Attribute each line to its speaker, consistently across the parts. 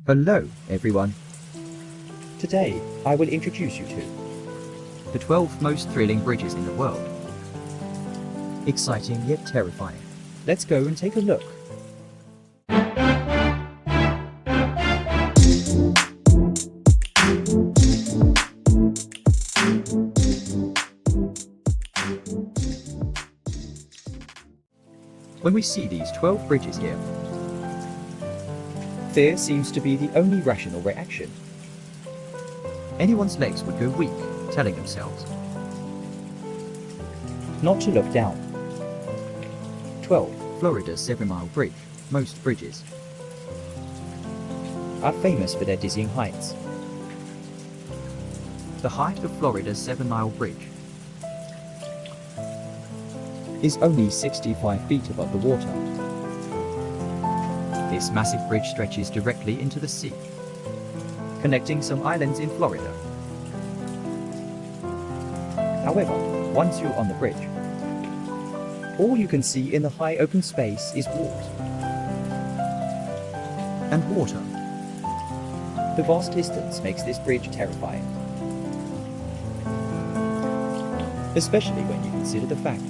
Speaker 1: Hello, everyone.
Speaker 2: Today, I will introduce you to
Speaker 1: The 12 most thrilling bridges in the world. Exciting yet terrifying.
Speaker 2: Let's go and take a look.
Speaker 1: When we see these 12 bridges here,
Speaker 2: Fear seems to be the only rational reaction.
Speaker 1: anyone's legs would go weak, telling themselves,
Speaker 2: Not to look down. 12
Speaker 1: Florida's 7-mile bridge. Most bridges
Speaker 2: are famous for their dizzying heights.
Speaker 1: The height of Florida's 7-mile bridge
Speaker 2: Is only 65 feet above the water.
Speaker 1: This massive bridge stretches directly into the sea, connecting some islands in Florida.
Speaker 2: However, once you're on the bridge, all you can see in the high open space is water.
Speaker 1: And water.
Speaker 2: The vast distance makes this bridge terrifying. Especially when you consider the fact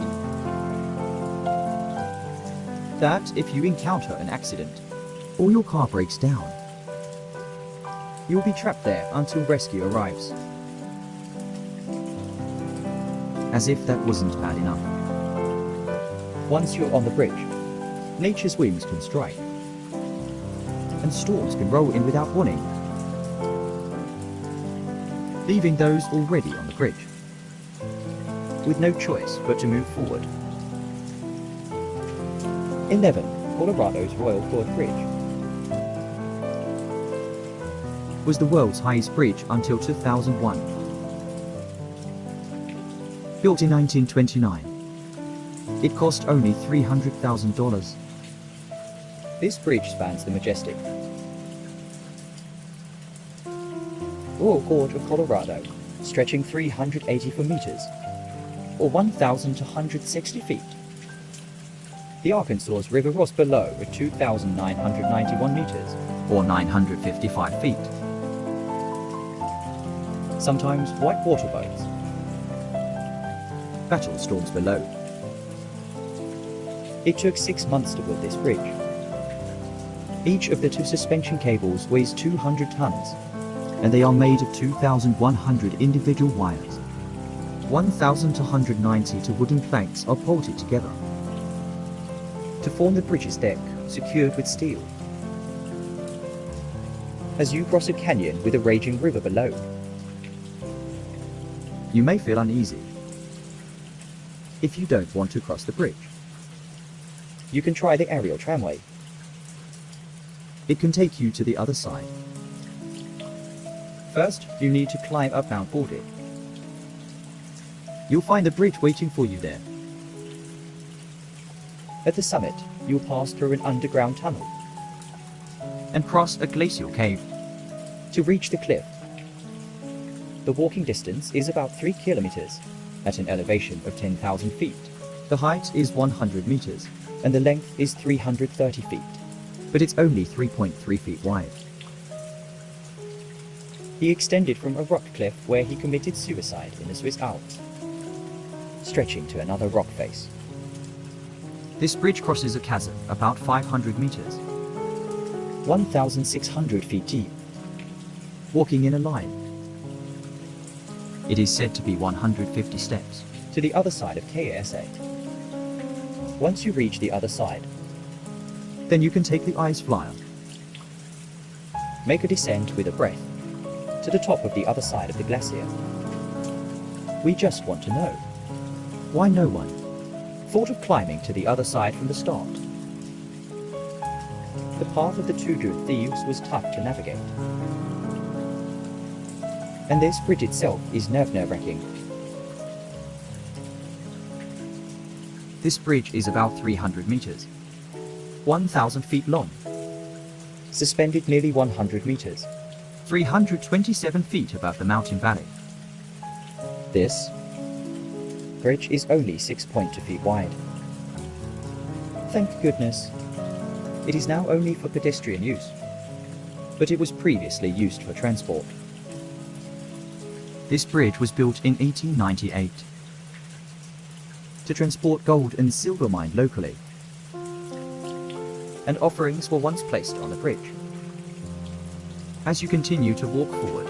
Speaker 1: That if you encounter an accident, or your car breaks down, you'll be trapped there until rescue arrives. As if that wasn't bad enough.
Speaker 2: once you're on the bridge, nature's whims can strike.
Speaker 1: And storms can roll in without warning, leaving those already on the bridge
Speaker 2: with no choice but to move forward. 11. Colorado's Royal Ford Bridge
Speaker 1: was the world's highest bridge until 2001. Built in 1929, it cost only $300,000.
Speaker 2: This bridge spans the majestic Royal Gorge of Colorado, stretching 384 meters, or 1,260 feet. The Arkansas River was below at 2,991 meters,
Speaker 1: Or 955 feet.
Speaker 2: sometimes white water boats.
Speaker 1: Battle storms below.
Speaker 2: It took 6 months to build this bridge. Each of the 2 suspension cables weighs 200 tons.
Speaker 1: And they are made of 2,100 individual wires. 1,290 to wooden planks are bolted together
Speaker 2: to form the bridge's deck, secured with steel. As you cross a canyon with a raging river below,
Speaker 1: You may feel uneasy if you don't want to cross the bridge.
Speaker 2: you can try the aerial tramway.
Speaker 1: It can take you to the other side.
Speaker 2: First, you need to climb up Mount Baldy.
Speaker 1: You'll find the bridge waiting for you there.
Speaker 2: At the summit, you'll pass through an underground tunnel
Speaker 1: And cross a glacial cave.
Speaker 2: to reach the cliff. The walking distance is about 3 kilometers at an elevation of 10,000 feet,
Speaker 1: The height is 100 meters,
Speaker 2: and the length is 330 feet.
Speaker 1: but it's only 3.3 feet wide.
Speaker 2: He extended from a rock cliff where he committed suicide in the Swiss Alps, stretching to another rock face.
Speaker 1: This bridge crosses a chasm about 500 meters,
Speaker 2: 1,600 feet deep.
Speaker 1: walking in a line. It is said to be 150 steps.
Speaker 2: To the other side of KSA. Once you reach the other side,
Speaker 1: Then you can take the ice flyer.
Speaker 2: make a descent with a breath to the top of the other side of the glacier. We just want to know,
Speaker 1: Why no one?
Speaker 2: thought of climbing to the other side from the start? The path of the 2 Druid thieves was tough to navigate. And this bridge itself is nerve-wracking.
Speaker 1: This bridge is about 300 meters, 1,000 feet long,
Speaker 2: Suspended nearly 100 meters.
Speaker 1: 327 feet above the mountain valley.
Speaker 2: This bridge is only 6.2 feet wide. Thank goodness. It is now only for pedestrian use. but it was previously used for transport.
Speaker 1: This bridge was built in 1898 to transport gold and silver mined locally,
Speaker 2: And offerings were once placed on the bridge.
Speaker 1: as you continue to walk forward.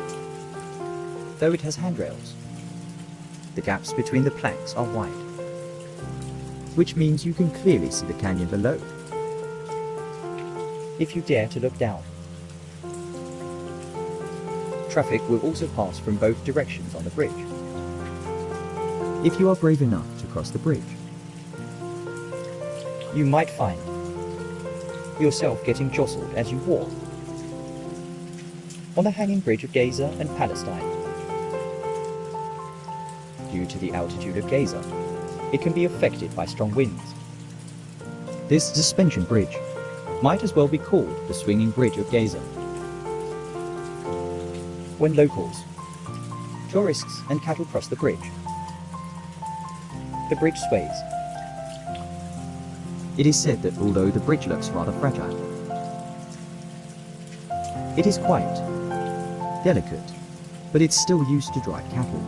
Speaker 2: Though it has handrails, the gaps between the planks are wide.
Speaker 1: Which means you can clearly see the canyon below.
Speaker 2: If you dare to look down, traffic will also pass from both directions on the bridge.
Speaker 1: If you are brave enough to cross the bridge,
Speaker 2: You might find yourself getting jostled as you walk on the hanging bridge of Gaza and Palestine. Due to the altitude of Gaza, it can be affected by strong winds.
Speaker 1: this suspension bridge
Speaker 2: Might as well be called the swinging bridge of Gaza. When locals, tourists and cattle cross the bridge sways.
Speaker 1: It is said that although the bridge looks rather fragile,
Speaker 2: It is quite,
Speaker 1: delicate, but it's still used to drive cattle.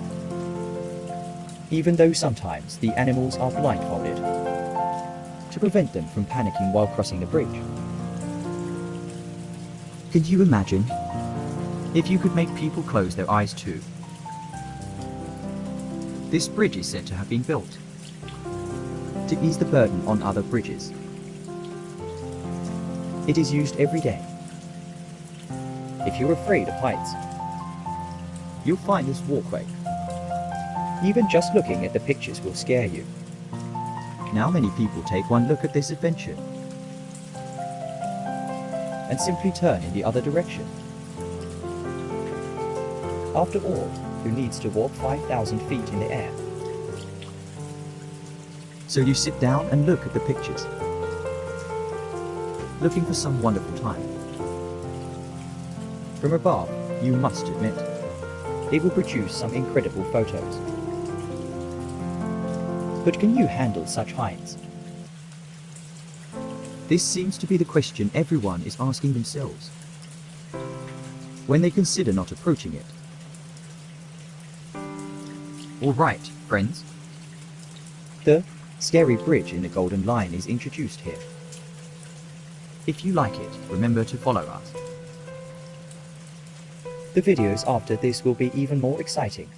Speaker 2: even though sometimes the animals are blindfolded to prevent them from panicking while crossing the bridge.
Speaker 1: Could you imagine if you could make people close their eyes too? This bridge is said to have been built to ease the burden on other bridges.
Speaker 2: It is used every day. If you're afraid of heights, you'll find this walkway. Even just looking at the pictures will scare you.
Speaker 1: Now many people take one look at this adventure
Speaker 2: And simply turn in the other direction. After all, who needs to walk 5,000 feet in the air?
Speaker 1: So you sit down and look at the pictures, looking for some wonderful time.
Speaker 2: From above, you must admit, it will produce some incredible photos. But can you handle such heights?
Speaker 1: This seems to be the question everyone is asking themselves when they consider not approaching it. All right, friends.
Speaker 2: The scary bridge in the Golden Line is introduced here.
Speaker 1: If you like it, remember to follow us.
Speaker 2: The videos after this will be even more exciting.